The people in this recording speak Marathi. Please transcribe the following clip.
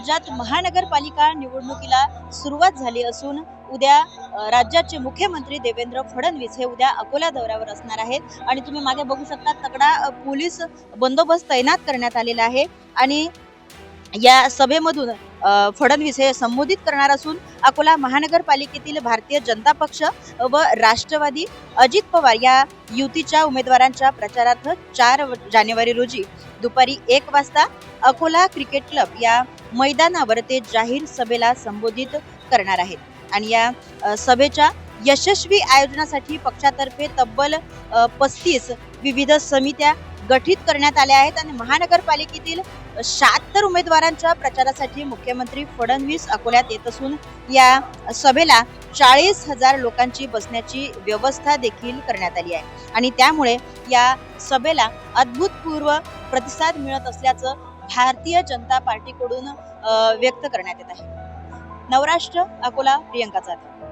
राज्यात महानगरपालिका निवडणुकीला सुरुवात झाली असून उद्या राज्याचे मुख्यमंत्री देवेंद्र फडणवीस हे उद्या अकोला दौऱ्यावर असणार आहेत आणि तुम्ही मागे बघू शकता तगडा पोलीस बंदोबस्त तैनात करण्यात आलेला आहे आणि या सभेमधून फडणवीस हे संबोधित करणार असून अकोला महानगरपालिकेतील भारतीय जनता पक्ष व राष्ट्रवादी अजित पवार या युतीच्या उमेदवारांच्या प्रचारार्थ 4 जानेवारी रोजी दुपारी 1 वाजता अकोला क्रिकेट क्लब या मैदानावर ते जाहीर सभेला संबोधित करणार आहेत आणि या सभेच्या यशस्वी आयोजनासाठी पक्षातर्फे तब्बल 35 विविध समित्या गठीत करण्यात आल्या आहेत आणि महानगरपालिकेतील 76 उमेदवारांच्या प्रचारासाठी मुख्यमंत्री फडणवीस अकोल्यात येत असून या सभेला 40,000 लोकांची बसण्याची व्यवस्था देखील करण्यात आली आहे आणि त्यामुळे या सभेला अभूतपूर्व प्रतिसाद मिळत असल्याचं भारतीय जनता पार्टीकडून व्यक्त करण्यात येत आहे। नवराष्ट्र अकोला, प्रियंका जाधव।